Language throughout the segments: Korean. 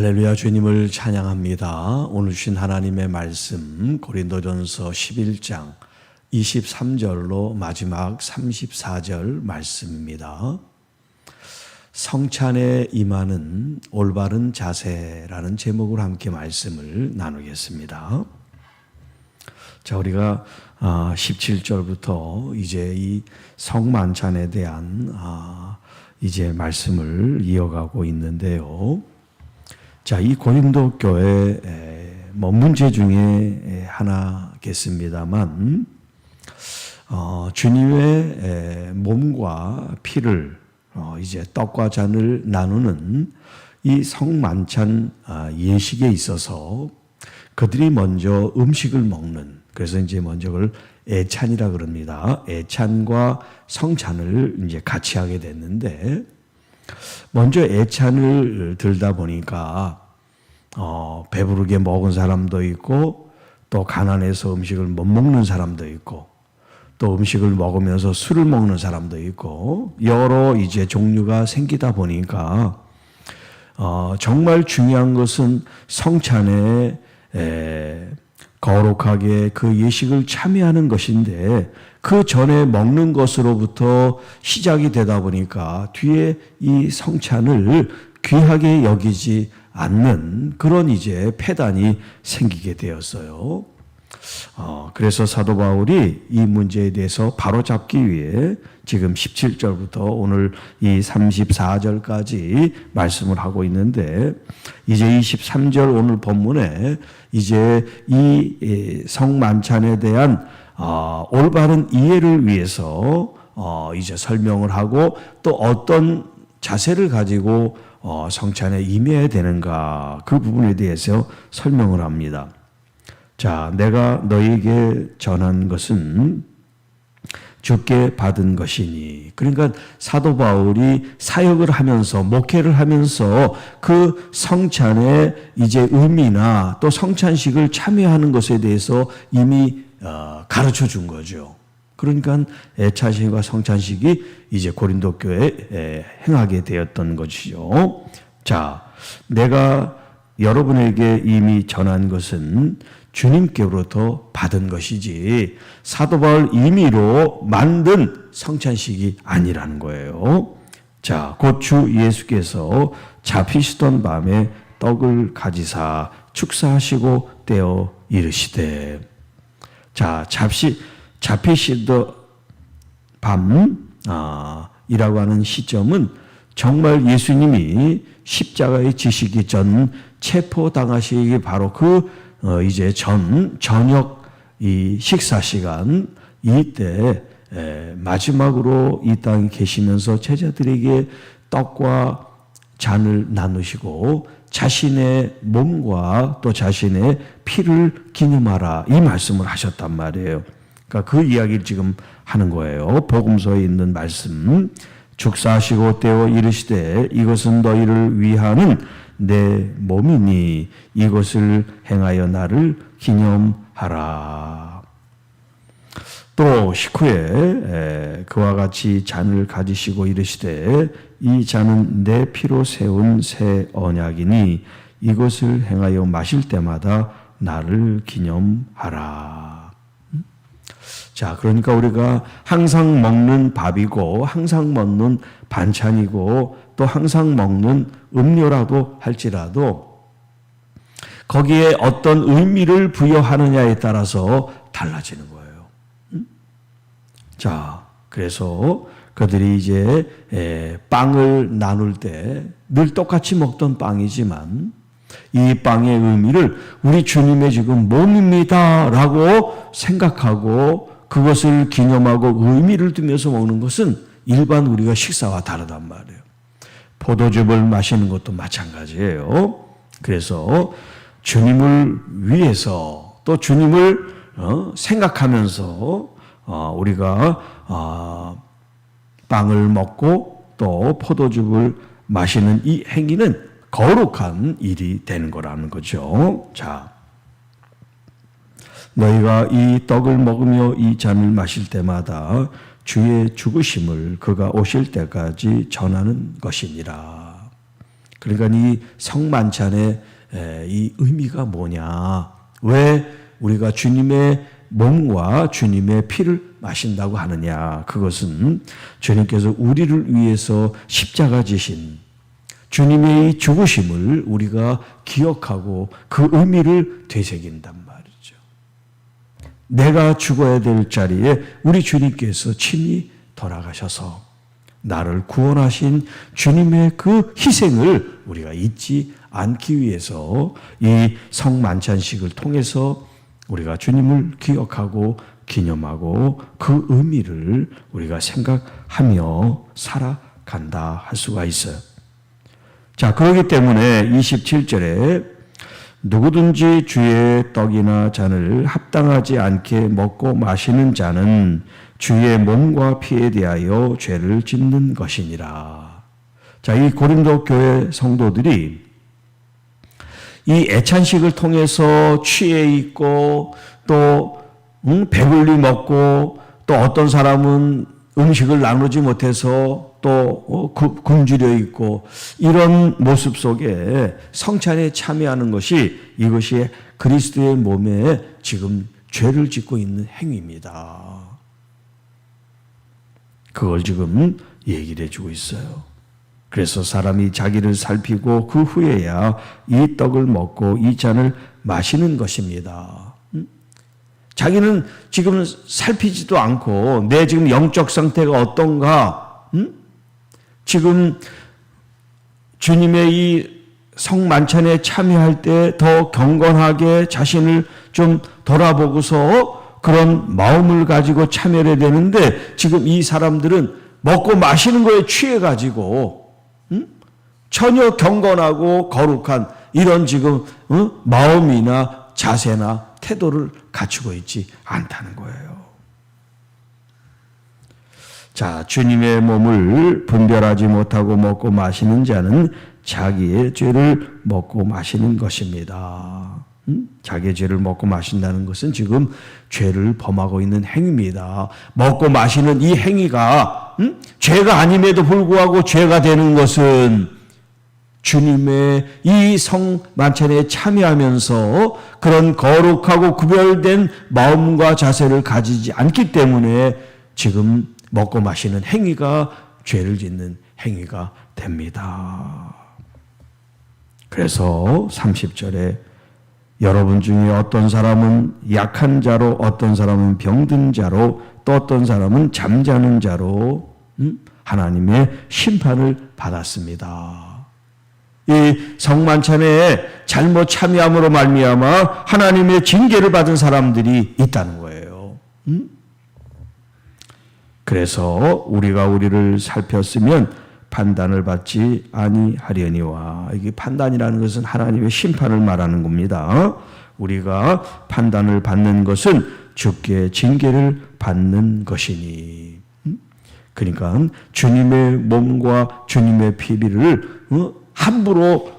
할렐루야, 주님을 찬양합니다. 오늘 주신 하나님의 말씀 고린도전서 11장 23절로 마지막 34절 말씀입니다. 성찬에 임하는 올바른 자세라는 제목으로 함께 말씀을 나누겠습니다. 자, 우리가 17절부터 이제 이 성만찬에 대한 이제 말씀을 이어가고 있는데요. 자, 이 고린도 교회 문제 중에 하나겠습니다만, 주님의 몸과 피를 이제 떡과 잔을 나누는 이 성만찬 예식에 있어서 그들이 먼저 음식을 먹는, 그래서 이제 먼저 그걸 애찬이라 그럽니다. 애찬과 성찬을 이제 같이 하게 됐는데, 먼저 애찬을 들다 보니까 배부르게 먹은 사람도 있고, 또 가난해서 음식을 못 먹는 사람도 있고, 또 음식을 먹으면서 술을 먹는 사람도 있고, 여러 이제 종류가 생기다 보니까 정말 중요한 것은 성찬에 거룩하게 그 예식을 참여하는 것인데, 그 전에 먹는 것으로부터 시작이 되다 보니까 뒤에 이 성찬을 귀하게 여기지 않는 그런 이제 폐단이 생기게 되었어요. 그래서 사도 바울이 이 문제에 대해서 바로잡기 위해 지금 17절부터 오늘 이 34절까지 말씀을 하고 있는데, 이제 23절 오늘 본문에 이제 이 성만찬에 대한 올바른 이해를 위해서 이제 설명을 하고, 또 어떤 자세를 가지고 성찬에 임해야 되는가, 그 부분에 대해서 설명을 합니다. 자, 내가 너에게 전한 것은 주께 받은 것이니. 그러니까 사도 바울이 사역을 하면서, 목회를 하면서 그 성찬의 이제 의미나 또 성찬식을 참여하는 것에 대해서 이미 가르쳐 준 거죠. 그러니까 애찬식과 성찬식이 이제 고린도 교회에 행하게 되었던 것이죠. 자, 내가 여러분에게 이미 전한 것은 주님께로부터 받은 것이지 사도 바울 임의로 만든 성찬식이 아니라는 거예요. 자, 곧 주 예수께서 잡히시던 밤에 떡을 가지사 축사하시고 떼어 이르시되. 자, 잡히시던 밤이라고 하는 시점은 정말 예수님이 십자가에 지시기 전 체포당하시기 바로 이제 저녁 이 식사 시간, 이때 마지막으로 이 땅에 계시면서 제자들에게 떡과 잔을 나누시고 자신의 몸과 또 자신의 피를 기념하라, 이 말씀을 하셨단 말이에요. 그러니까 그 이야기를 지금 하는 거예요. 복음서에 있는 말씀. 축사하시고 떼어 이르시되 이것은 너희를 위하는 내 몸이니 이것을 행하여 나를 기념하라. 또 식후에 그와 같이 잔을 가지시고 이르시되 이 잔은 내 피로 세운 새 언약이니 이것을 행하여 마실 때마다 나를 기념하라. 자, 그러니까 우리가 항상 먹는 밥이고 항상 먹는 반찬이고 또 항상 먹는 음료라도 할지라도 거기에 어떤 의미를 부여하느냐에 따라서 달라지는 거예요. 자, 그래서 그들이 이제 빵을 나눌 때 늘 똑같이 먹던 빵이지만 이 빵의 의미를 우리 주님의 지금 몸입니다라고 생각하고 그것을 기념하고 의미를 두면서 먹는 것은 일반 우리가 식사와 다르단 말이에요. 포도즙을 마시는 것도 마찬가지예요. 그래서 주님을 위해서 또 주님을 생각하면서 우리가 빵을 먹고 또 포도즙을 마시는 이 행위는 거룩한 일이 되는 거라는 거죠. 자, 너희가 이 떡을 먹으며 이 잔을 마실 때마다 주의 죽으심을 그가 오실 때까지 전하는 것이니라. 그러니까 이 성만찬의 이 의미가 뭐냐? 왜 우리가 주님의 몸과 주님의 피를 마신다고 하느냐? 그것은 주님께서 우리를 위해서 십자가 지신 주님의 이 죽으심을 우리가 기억하고 그 의미를 되새긴단 말이죠. 내가 죽어야 될 자리에 우리 주님께서 친히 돌아가셔서 나를 구원하신 주님의 그 희생을 우리가 잊지 않기 위해서 이 성만찬식을 통해서 우리가 주님을 기억하고 기념하고 그 의미를 우리가 생각하며 살아간다 할 수가 있어요. 자, 그렇기 때문에 27절에 누구든지 주의 떡이나 잔을 합당하지 않게 먹고 마시는 자는 주의 몸과 피에 대하여 죄를 짓는 것이니라. 자, 이 고린도 교회 성도들이 이 애찬식을 통해서 취해 있고 또 배불리 먹고 또 어떤 사람은 음식을 나누지 못해서 또 굶주려 있고 이런 모습 속에 성찬에 참여하는 것이 이것이 그리스도의 몸에 지금 죄를 짓고 있는 행위입니다. 그걸 지금 얘기를 해주고 있어요. 그래서 사람이 자기를 살피고 그 후에야 이 떡을 먹고 이 잔을 마시는 것입니다. 자기는 지금 살피지도 않고 내 지금 영적 상태가 어떤가? 지금 주님의 이 성만찬에 참여할 때 더 경건하게 자신을 좀 돌아보고서 그런 마음을 가지고 참여해야 되는데 지금 이 사람들은 먹고 마시는 거에 취해가지고 전혀 경건하고 거룩한 이런 지금 마음이나 자세나 태도를 갖추고 있지 않다는 거예요. 자, 주님의 몸을 분별하지 못하고 먹고 마시는 자는 자기의 죄를 먹고 마시는 것입니다. 자기의 죄를 먹고 마신다는 것은 지금 죄를 범하고 있는 행위입니다. 먹고 마시는 이 행위가 죄가 아님에도 불구하고 죄가 되는 것은 주님의 이 성만찬에 참여하면서 그런 거룩하고 구별된 마음과 자세를 가지지 않기 때문에 지금 먹고 마시는 행위가 죄를 짓는 행위가 됩니다. 그래서 30절에 여러분 중에 어떤 사람은 약한 자로, 어떤 사람은 병든 자로, 또 어떤 사람은 잠자는 자로 하나님의 심판을 받았습니다. 이 성만찬에 잘못 참여함으로 말미암아 하나님의 징계를 받은 사람들이 있다는 거예요. 그래서 우리가 우리를 살폈으면 판단을 받지 아니하려니와. 이게 판단이라는 것은 하나님의 심판을 말하는 겁니다. 우리가 판단을 받는 것은 주께 징계를 받는 것이니. 그러니까 주님의 몸과 주님의 피비를 함부로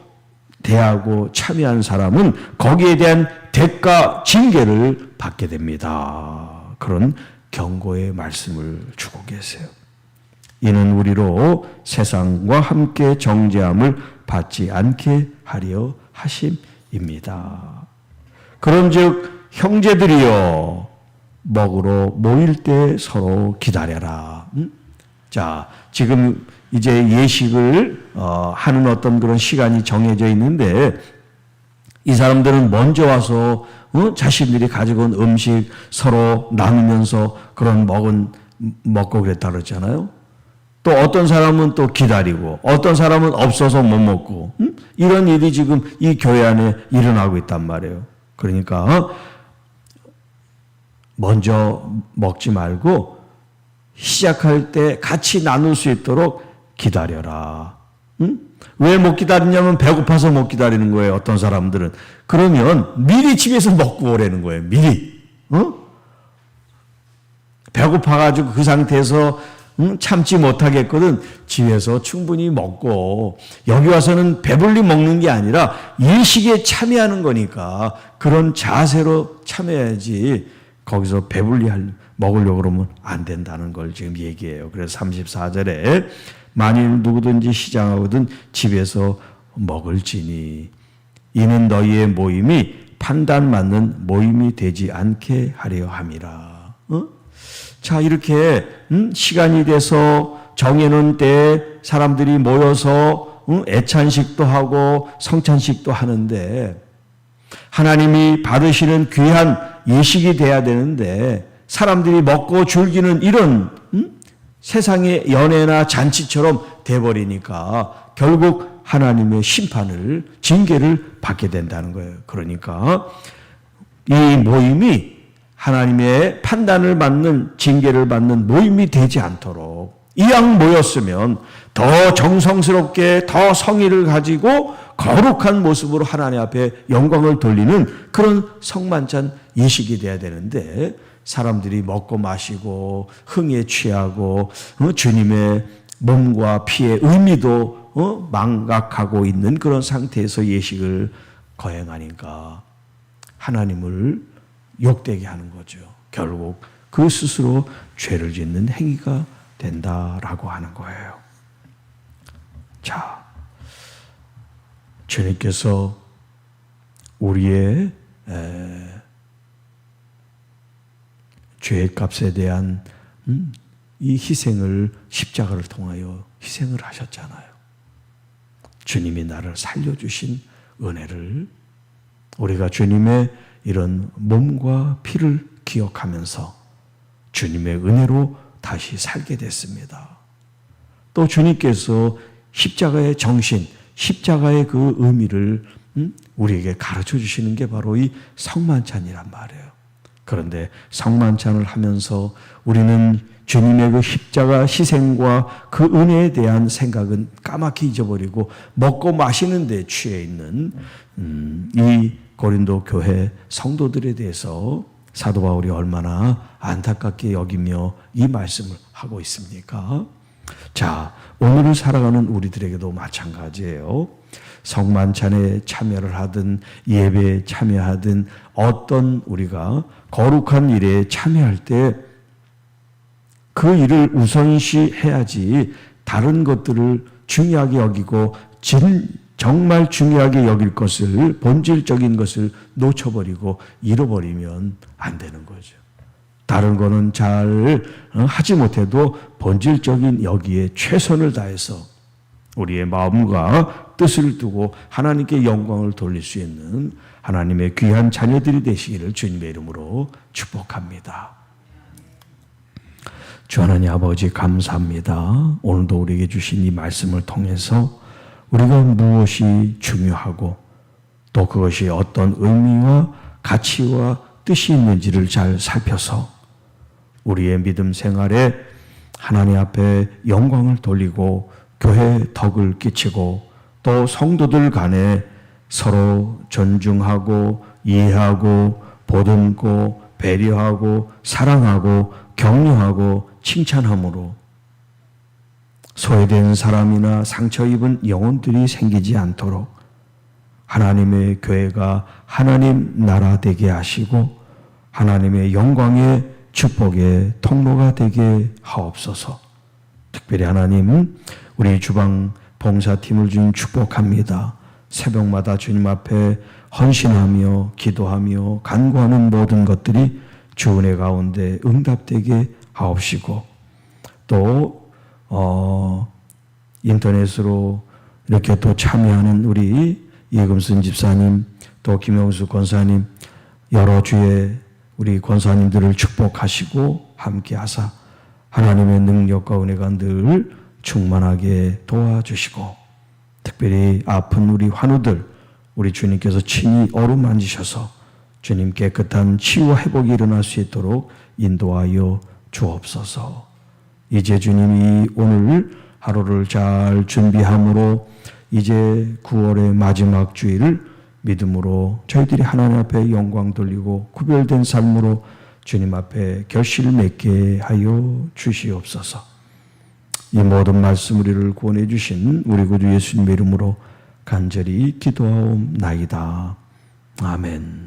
대하고 참여한 사람은 거기에 대한 대가 징계를 받게 됩니다. 그런 경고의 말씀을 주고 계세요. 이는 우리로 세상과 함께 정죄함을 받지 않게 하려 하심입니다. 그런즉 형제들이여 먹으러 모일 때 서로 기다려라. 자, 지금 이제 예식을 하는 어떤 그런 시간이 정해져 있는데 이 사람들은 먼저 와서 자신들이 가지고 온 음식 서로 나누면서 그런 먹고 그랬다 그랬잖아요. 또 어떤 사람은 또 기다리고 어떤 사람은 없어서 못 먹고 이런 일이 지금 이 교회 안에 일어나고 있단 말이에요. 그러니까 먼저 먹지 말고 시작할 때 같이 나눌 수 있도록 기다려라. 왜 못 기다리냐면 배고파서 못 기다리는 거예요. 어떤 사람들은. 그러면 미리 집에서 먹고 오라는 거예요. 미리. 배고파가지고 그 상태에서 참지 못하겠거든. 집에서 충분히 먹고 여기 와서는 배불리 먹는 게 아니라 일식에 참여하는 거니까 그런 자세로 참여해야지 거기서 배불리 먹으려고 그러면 안 된다는 걸 지금 얘기해요. 그래서 34절에 만일 누구든지 시장하거든 집에서 먹을지니 이는 너희의 모임이 판단 맞는 모임이 되지 않게 하려 함이라. 자, 이렇게 시간이 돼서 정해놓은 때에 사람들이 모여서 애찬식도 하고 성찬식도 하는데 하나님이 받으시는 귀한 예식이 돼야 되는데 사람들이 먹고 즐기는 이런 세상의 연회나 잔치처럼 돼버리니까 결국 하나님의 심판을, 징계를 받게 된다는 거예요. 그러니까 이 모임이 하나님의 판단을 받는, 징계를 받는 모임이 되지 않도록 이왕 모였으면 더 정성스럽게 더 성의를 가지고 거룩한 모습으로 하나님 앞에 영광을 돌리는 그런 성만찬 예식이 돼야 되는데 사람들이 먹고 마시고 흥에 취하고 주님의 몸과 피의 의미도 망각하고 있는 그런 상태에서 예식을 거행하니까 하나님을 욕되게 하는 거죠. 결국 그 스스로 죄를 짓는 행위가 된다라고 하는 거예요. 자, 주님께서 우리의 죄의 값에 대한 이 희생을 십자가를 통하여 희생을 하셨잖아요. 주님이 나를 살려주신 은혜를 우리가 주님의 이런 몸과 피를 기억하면서 주님의 은혜로 다시 살게 됐습니다. 또 주님께서 십자가의 정신, 십자가의 그 의미를 우리에게 가르쳐 주시는 게 바로 이 성만찬이란 말이에요. 그런데 성만찬을 하면서 우리는 주님의 그 십자가 희생과 그 은혜에 대한 생각은 까맣게 잊어버리고 먹고 마시는 데 취해 있는 이 고린도 교회 성도들에 대해서 사도 바울이 얼마나 안타깝게 여기며 이 말씀을 하고 있습니까? 자, 오늘을 살아가는 우리들에게도 마찬가지예요. 성만찬에 참여를 하든 예배에 참여하든 어떤 우리가 거룩한 일에 참여할 때 그 일을 우선시 해야지 다른 것들을 중요하게 여기고 정말 중요하게 여길 것을, 본질적인 것을 놓쳐버리고 잃어버리면 안 되는 거죠. 다른 거는 잘 하지 못해도 본질적인 여기에 최선을 다해서 우리의 마음과 뜻을 두고 하나님께 영광을 돌릴 수 있는 하나님의 귀한 자녀들이 되시기를 주님의 이름으로 축복합니다. 주 하나님 아버지 감사합니다. 오늘도 우리에게 주신 이 말씀을 통해서 우리가 무엇이 중요하고 또 그것이 어떤 의미와 가치와 뜻이 있는지를 잘 살펴서 우리의 믿음 생활에 하나님 앞에 영광을 돌리고 교회에 덕을 끼치고 또 성도들 간에 서로 존중하고 이해하고 보듬고 배려하고 사랑하고 격려하고 칭찬함으로 소외된 사람이나 상처 입은 영혼들이 생기지 않도록 하나님의 교회가 하나님 나라 되게 하시고 하나님의 영광의 축복의 통로가 되게 하옵소서. 특별히 하나님 우리 주방 봉사팀을 주님 축복합니다. 새벽마다 주님 앞에 헌신하며 기도하며 간구하는 모든 것들이 주 은혜 가운데 응답되게 하옵시고 또 인터넷으로 이렇게 또 참여하는 우리 이금순 집사님 또 김영수 권사님 여러 주의 우리 권사님들을 축복하시고 함께하사 하나님의 능력과 은혜가 늘 충만하게 도와주시고 특별히 아픈 우리 환우들 우리 주님께서 친히 어루만지셔서 주님 깨끗한 치유와 회복이 일어날 수 있도록 인도하여 주옵소서. 이제 주님이 오늘 하루를 잘 준비함으로 이제 9월의 마지막 주일을 믿음으로 저희들이 하나님 앞에 영광 돌리고 구별된 삶으로 주님 앞에 결실을 맺게 하여 주시옵소서. 이 모든 말씀 우리를 구원해 주신 우리 구주 예수님의 이름으로 간절히 기도하옵나이다. 아멘.